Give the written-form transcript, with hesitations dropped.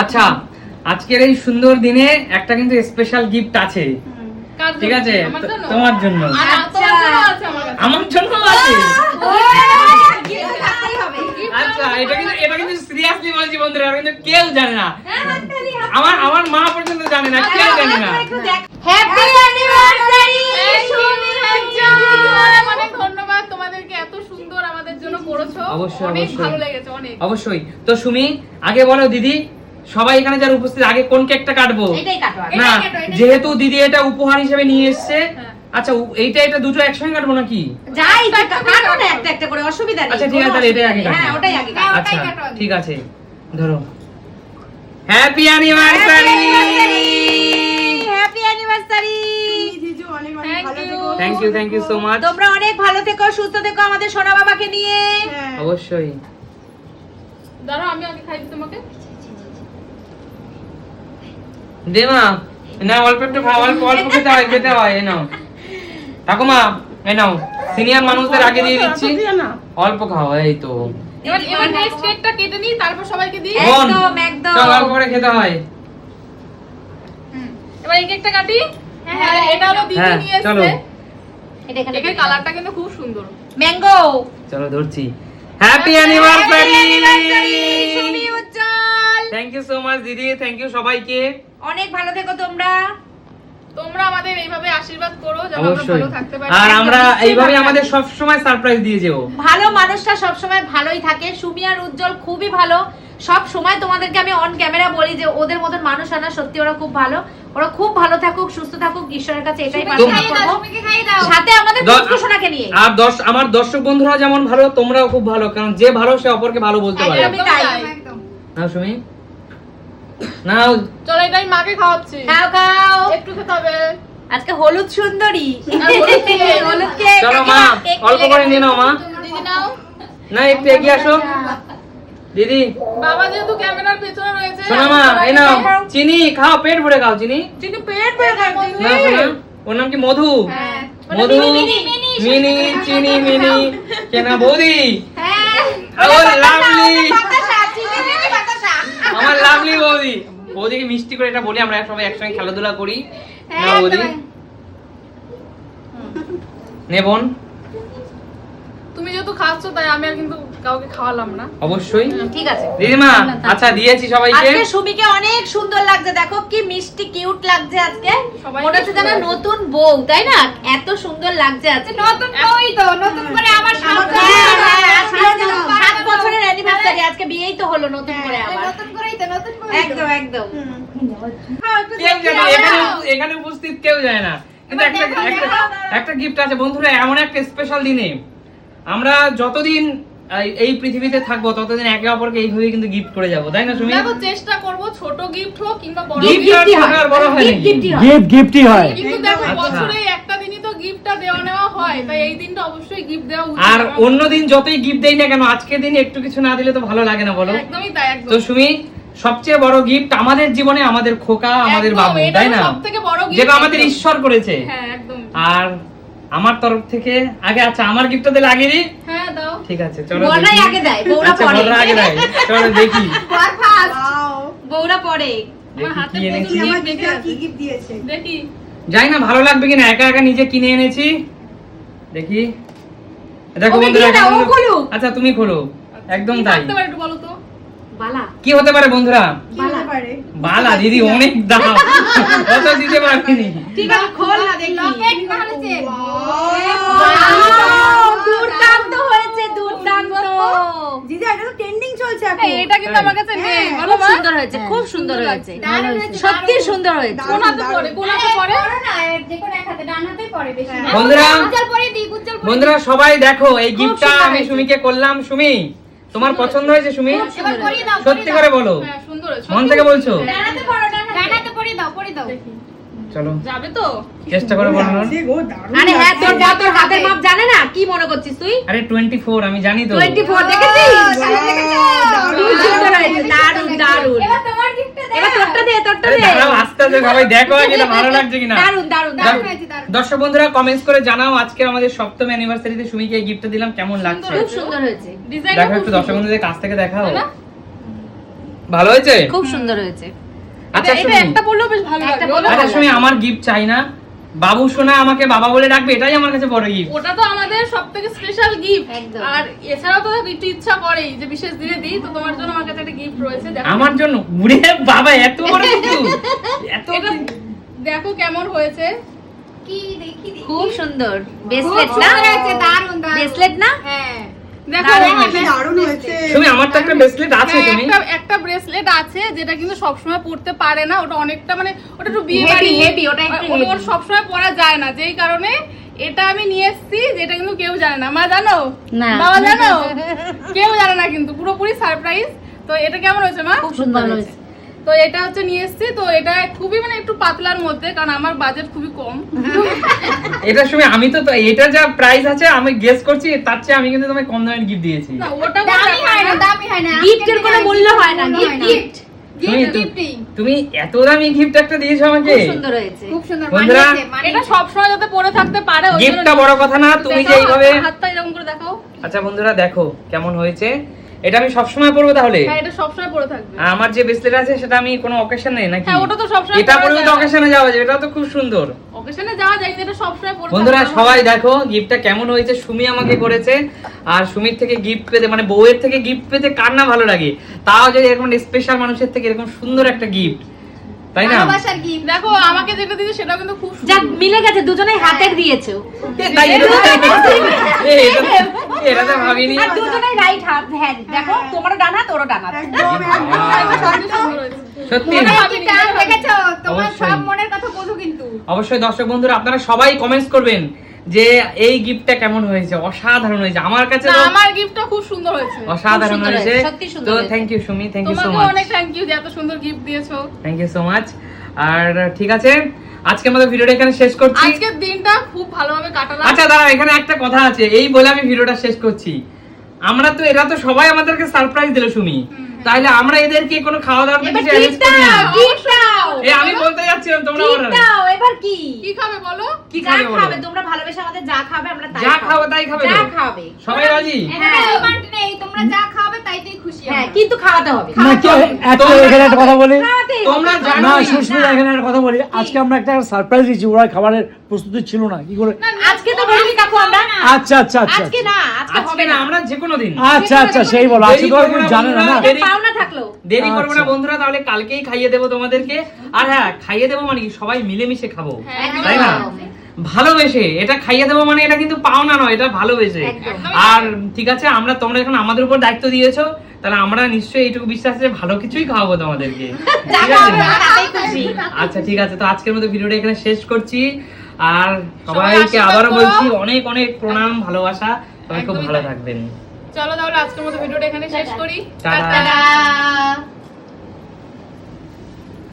আচ্ছা আজকের এই সুন্দর দিনে একটা কিন্তু স্পেশাল গিফট আছে, ঠিক আছে? তোমার জন্য, আমার জন্য আছে। আচ্ছা এটা কিন্তু সিরিয়াসলি বলছি বন্ধুরা, কিন্তু কেউ জানে না, আমার মা পর্যন্ত জানে না, কেউ জানে না। হ্যাপি অ্যানিভার্সারি সুমি অনেক ধন্যবাদ তোমাদেরকে, এত সুন্দর আমাদের জন্য করেছো। অবশ্যই অনেক অবশ্যই ভালো লেগেছে, অনেক অবশ্যই। তো সুমি আগে বলো দিদি, সবাই এখানে যারা উপস্থিত আগে কোন কেকটা কাটবো? এটাই কাটো আগে। না যেহেতু দিদি এটা উপহার হিসেবে নিয়ে এসেছে, আচ্ছা এটা দুটো একসঙ্গে কাটবো নাকি? যাই কাটো না, একটা একটা করে, অসুবিধা নেই। আচ্ছা ঠিক আছে, তাহলে এটাই আগে কাটো। হ্যাঁ ওটাই আগে কাটো। আচ্ছা ঠিক আছে, ধরো। Happy anniversary, happy anniversary. Thank you so much. তোমরা অনেক ভালো থেকো, সুস্থ থেকো আমাদের সোনা বাবাকে নিয়ে। অবশ্যই। দাঁড়াও আমি আগে খাই দিই তোমাকে। দে মা, না অল্প একটু খাও, অল্প খেতে হয় এই নাও। ঠাকুমা এই নাও, সিনিয়র মানুষদের আগে দিয়ে দিচ্ছি, অল্প খাও। এই তো এবার নেক্সট কেকটা কেটে নিই, তারপর সবাইকে দিই। একদম একদম, চল অল্প করে খেতে হয়। এবার এই কেকটা কাটি। হ্যাঁ এটা হলো দিদি নিয়ে চলো। এসেছে। এটা এখানে কেকের কালারটা কিন্তু খুব সুন্দর। ম্যাঙ্গো। চলো ধরছি। Happy anniversary Sumi Ujjwal. Thank you so much দিদি, থ্যাংক ইউ সবাইকে। অনেক ভালো থেকো তোমরা। তোমরা আমাদের এইভাবে আশীর্বাদ করো যেন আমরা অবশ্যই, ভালো থাকতে পারি। আর আমরা এইভাবে আমাদের সব সময় সারপ্রাইজ দিয়ে যাও। ভালো মানুষটা সব সময় ভালোই থাকে। সুমি আর উজ্জ্বল খুবই ভালো। সব সময় তোমাদেরকে আমি অন ক্যামেরা বলি যে ওদের মতন মানুষ আনা, সত্যি ওরা খুব ভালো। ওরা খুব ভালো থাকুক, সুস্থ থাকুক, ঈশ্বরের কাছে এটাই প্রার্থনা করব। সাথে আমাদের পুষ্পসোনাকে নিয়ে। আর আমার দর্শক বন্ধুরা যেমন ভালো, তোমরাও খুব ভালো, কারণ যে ভালো সে অপরকে ভালো বলতে পারে। একদমই তাই। নাও সুমি, নাও। চলো এটাই মাকে খাওয়াচ্ছি। খাও খাও। একটু খেতে হবে। আজকে হলুদ সুন্দরী। হলুদ কেক। চলো মা, অল্প করে নিয়ে নাও মা। দিদি নাও। না একটু এগিয়ে আসো দিদি। বাবা যেহেতু ক্যামেরার পেছনে রয়েছে। শোনো মা, এই নাও চিনি, খাও, পেট ভরে খাও চিনি। চিনি পেট ভরে খাও। না শোনা, ওর নাম কি? মধু। হ্যাঁ মধু, মিনি, চিনি, মিনি, কেনা বৌদি। হ্যাঁ আমার লাভলি, বাতাসা, চিনি মিনি বাতাসা। আমার লাভলি বৌদি। বৌদিকে মিষ্টি করে এটা বলি, আমরা সবাই একসঙ্গে খেলাধুলা করি। না বৌদি, নে বোন। তুমি যেহেতু খাচ্ছ তাই আমি আর কিন্তু কাউকে খাওয়ালাম না। অবশ্যই ঠিক আছে দিদিমা। আচ্ছা দিয়েছি সবাইকে। আজকে সুমিকে অনেক সুন্দর লাগছে, দেখো কি মিষ্টি কিউট লাগছে আজকে। মনে হচ্ছে যেন নতুন বউ, তাই না? এত সুন্দর লাগছে আজকে। নতুন বউই তো, নতুন করে আবার 7 বছরের অ্যানিভার্সারি, আজকে বিয়েই তো হলো নতুন করে আবার। নতুন করেই তো, নতুন করে একদম একদম। কেউ জানে এখানে উপস্থিত কেউ যায় না, কিন্তু একটা গিফট আছে বন্ধুরা। এমন একটা স্পেশাল দিনে আমরা যতদিন এই পৃথিবীতে থাকবো ততদিন একে অপরকে এইভাবে কিন্তু গিফট করে যাবো, তাই না সুমি? দেখো চেষ্টা করব ছোট গিফট হোক কিংবা বড় গিফট গিফট, আর বড় হয় নাকি? গিফটই হয়। কিন্তু দেখো আচ্ছা। বছরে একটা দিনই তো গিফটটা দেওয়া নেওয়া হয়, তাই এই দিনটা অবশ্যই গিফট দেওয়া উচিত। আর অন্য দিন যতই গিফট দেই না কেন, আজকের দিন একটু কিছু না দিলে তো ভালো লাগে না বলো? একদমই তাই, একদম। তো সুমি, সবচেয়ে বড় গিফট আমাদের জীবনে আমাদের খোকা, আমাদের একদম, বাবু, এটা তাই না? সবথেকে বড় gift, যেটা আমাদের একদম। ঈশ্বর করেছে। হ্যাঁ একদম। আর আমার তরফ থেকে আগে, আচ্ছা আমার গিফটটা দিলে আগে দিই। হ্যাঁ দাও। ঠিক আছে চলো বড়রাই দেখি। আগে দেয়, বউরা আচ্ছা পরে। বড়রা আগে দেয়, চলো দেখি আর ফার্স্ট বউরা পরে। আমার দেখি হাতে কি এনেছি। প্রচুর gift আছে। দেখি। জানি না ভালো লাগবে কিনা, একা একা নিজে কিনে এনেছি। দেখি দেখো ওকে বন্ধুরা, দিয়ে দাও, এখন ও খুলুক। আচ্ছা তুমি খোলো। একদম কি তাই। থাকতে পারে একটু বলো তো? বালা কি হতে পারে বন্ধুরা? বালা। বালা দিদি অনেক দাম, অত দিতে পারবিনি। ঠিক আছে খোল না দেখি। লকেট তাহলে চেন। দুর্দান্ত হয়েছে, দুর্দান্ত। দিদি এটা তো ট্রেন্ডিং চলছে এখন। এটা কিন্তু আমার কাছে নেই, বলো খুব মা। সুন্দর হয়েছে, খুব সুন্দর হয়েছে, সত্যি সুন্দর হয়েছে। কোন হাতে পড়ে, কোন হাতে পড়ে? বন্ধুরা বন্ধুরা সবাই দেখো এই গিফটটা আমি সুমিকে করলাম। সুমি তোমার পছন্দ হয়েছে? সুমি সত্যি করে বলো, হ্যাঁ সুন্দর হয়েছে। মন থেকে বলছো? দেখি। চলো যাবে তো? চেষ্টা করে বলো। সে গো দারুণ আরে হ্যাঁ, লাগছে। তোর বউ তোর হাতের মাপ জানে না? কি মনে করছিস তুই? আরে 24 আমি জানি তো। 24 দেখেছিস? খুব সুন্দর হয়েছে, দারুণ দারুণ। এবার তোরটা দে, তোরটা আরে দে। দাঁড়াও, আস্তে আস্তে সবাই দেখো আগে এটা ভালো লাগছে কিনা। দারুণ দারুণ দারুণ। দর্শক বন্ধুরা কমেন্টস করে জানাও আজকে আমাদের 7ম অ্যানিভার্সারিতে সুমিকে এই গিফটটা দিলাম কেমন লাগছে। খুব সুন্দর হয়েছে। ডিজাইনটা দেখো খুব একটু সুন্দর। দর্শক বন্ধুদের কাছ থেকে দেখাও। তাই না? ভালো হয়েছে? খুব সুন্দর হয়েছে। আচ্ছা এটা সুমি, একটা বললেও বেশ ভালো একটা লাগবে। বললেও আচ্ছা সুমি, আমার গিফট চাই না, বাবু সোনা আমাকে বাবা বলে ডাকবে, এটাই আমার কাছে বড় গিফট। ওটা তো আমাদের সবথেকে স্পেশাল গিফট। একদম। আর এছাড়াও তো একটু ইচ্ছা করেই যে বিশেষ দিনে দিই, তো তোমার জন্য আমার কাছে একটা গিফট রয়েছে। দেখো আমার জন্য? উরে বাবা, এত বড় কিছু, এত এটা দেখো কেমন হয়েছে। কি দেখি খুব সুন্দর ব্রেসলেট না? দারুন ব্রেসলেট না? হ্যাঁ দেখো দারুন হয়েছে। সুমি, আমার তো একটা ব্রেসলেট আছে। হ্যাঁ, তুমি একটা ব্রেসলেট আছে যেটা কিন্তু সবসময় পরতে পারে না, ওটা অনেকটা মানে ওটা একটু বিয়ে Heavy, বাড়ি heavy, ওটা একটু heavy। ওর সবসময় পরা যায় না, যেই কারণে এটা আমি নিয়ে এসেছি, যেটা কিন্তু কেউ জানে না। মা জানো? না। বাবা জানো? কেউ জানে না, কিন্তু পুরোপুরি সারপ্রাইজ। তো এটা কেমন হয়েছে মা? খুব সুন্দর হয়েছে। তো এটা হচ্ছে নিয়ে এসেছি, তো এটা খুবই মানে একটু পাতলার মধ্যে, কারণ আমার বাজেট খুবই কম। এটা শুনে আমি তো এটা যা প্রাইস আছে আমি গেস করছি, তার চেয়ে আমি কিন্তু তোমায় কম দামের গিফট দিয়েছি। না ওটা দামি হয় না, দামি হয় না। গিফটের কোনো মূল্য হয় না, গিফট। তুমি এত দামি গিফট একটা দিয়েছো আমাকে, খুব সুন্দর হয়েছে। খুব সুন্দর বন্ধুরা, মানিয়েছে, এটা সবসময় যাতে পরে থাকতে পারে ওই জন্য গিফটটা বড় কথা না, তুমি যে দেখাও, এইভাবে। হাতটা এরকম করে দেখাও। আচ্ছা বন্ধুরা, দেখো কেমন হয়েছে। এটা আমি সবসময় পরবো তাহলে? হ্যাঁ এটা সবসময় পরে থাকবে। আমার যে ব্রেসলেট আছে সেটা আমি কোনো অকেশন নেই নাকি? হ্যাঁ, ওটা তো সবসময় এটা পরা পরে তো যায়। অকেশনে যাওয়া যায়, এটা তো খুব সুন্দর। অকেশনে যাওয়া যায়, কিন্তু এটা সবসময় পরে বন্ধুরা থাকতে সবাই হবে। দেখো গিফটটা কেমন হয়েছে, সুমি আমাকে করেছে। আর সুমির থেকে গিফট পেতে, মানে বউয়ের থেকে গিফট পেতে কার না ভালো লাগে, তাও যদি এরকম স্পেশাল মানুষের থেকে এরকম সুন্দর একটা গিফট, তাই না? ভালোবাসার গিফট। দেখো আমাকে যেটা দিয়েছে সেটাও কিন্তু খুব যাক, সুন্দর। মিলে গেছে, দুজনেই হাতের দিয়েছো। তাই এটা তো ভাবিনি। আর দুজনেই রাইট হ্যান্ড। দেখো, তোমারও ডান হাত, ওরও ডান হাত। একদম সুন্দর হয়েছে। সত্যি মনে ভাবিনি। দেখেছো, তোমার অবশ্যই। সব মনের কথা বোঝো কিন্তু। অবশ্যই দর্শক বন্ধুরা, আপনারা সবাই কমেন্টস করবেন যে এই গিফটটা কেমন হয়েছে। অসাধারণ হয়েছে, আমার কাছে না, তো আমার গিফটটা খুব সুন্দর হয়েছে। অসাধারণ সুন্দর হয়েছে। হয়েছে, সত্যি সুন্দর তো হয়েছে। Thank you Sumi, thank you so তোমাকে মাচ, অনেক থ্যাংক ইউ যে এত সুন্দর গিফট দিয়েছো। Thank you so much. আর ঠিক আছে, আজকে আমাদের ভিডিওটা এখানে শেষ করছি। আজকের দিনটা খুব ভালোভাবে কাটালাম। আচ্ছা দাঁড়া, এখানে একটা কথা আছে, এই বলে আমি ভিডিওটা শেষ করছি। আমরা তো, এরা তো সবাই আমাদেরকে সারপ্রাইজ দিল সুমি, তাহলে আমরা এদেরকে কোনো খাওয়া দাওয়ার এবার কিছু অ্যারেঞ্জ gift করি না। দাও, gift দাও। আমি বলতে যাচ্ছিলাম, তোমরা gift বলো। দাও, এবার কি? কি খাবে বলো? কি যা খাবে বলো? খাবে, তোমরা ভালোবেসে আমাদের যা খাবে আমরা তাই যা খাবো। খাবো তাই খাবে যা তো? খাবে। সবাই রাজি? এখানে ডিমান্ড নেই, তোমরা যা খাবে তাইতেই খুশি হ্যাঁ, আমরা। কিন্তু খাওয়াতে হবে। না কি এখানে একটা কথা বলি, খাওয়াতেই হবে। তোমরা জানো না না। সুস্মিতা এখানে একটা কথা বলি, আজকে আমরা একটা সারপ্রাইজ দিচ্ছি, ওরা খাবারের প্রস্তুতি ছিল না কি করে। আজকে তো বলিনি কাকু আমরা। আচ্ছা আচ্ছা আচ্ছা আজকে না, আজকে আজকে হবে না, না। আমরা যে কোনো দিন আচ্ছা আচ্ছা সেই বলো, আজকে তো আর কেউ জানে না না। দেরি- পাওনা থাকলো। দেরি করবো না আচ্ছা। বন্ধুরা, তাহলে কালকেই খাইয়ে দেবো তোমাদেরকে। আর হ্যাঁ, খাইয়ে দেবো মানে কি, সবাই মিলেমিশে খাবো, হ্যাঁ, তাই না? ভালোবেসে এটা খাইয়ে দেবো মানে এটা কিন্তু পাওনা নয়, এটা ভালোবেসে। একদম। আর ঠিক আছে, আমরা, তোমরা এখন আমাদের উপর দায়িত্ব দিয়েছো, তাহলে আমরা নিশ্চয়ই এইটুকু বিশ্বাস আছে ভালো কিছুই খাওয়াবো তোমাদেরকে, যা ঠিক খাবে আছে? আমরা তাতেই খুশি। আচ্ছা ঠিক আছে, তো আজকের মতো ভিডিওটা এখানে শেষ করছি। আর সবাই সবাইকে আশীর্বাদ আবারও করো। বলছি অনেক অনেক প্রণাম, ভালোবাসা, সবাই খুব একদমই ভালো তাই। থাকবেন। চলো তাহলে আজকের মতো ভিডিওটা এখানে শেষ করি। টাটা। টাটা।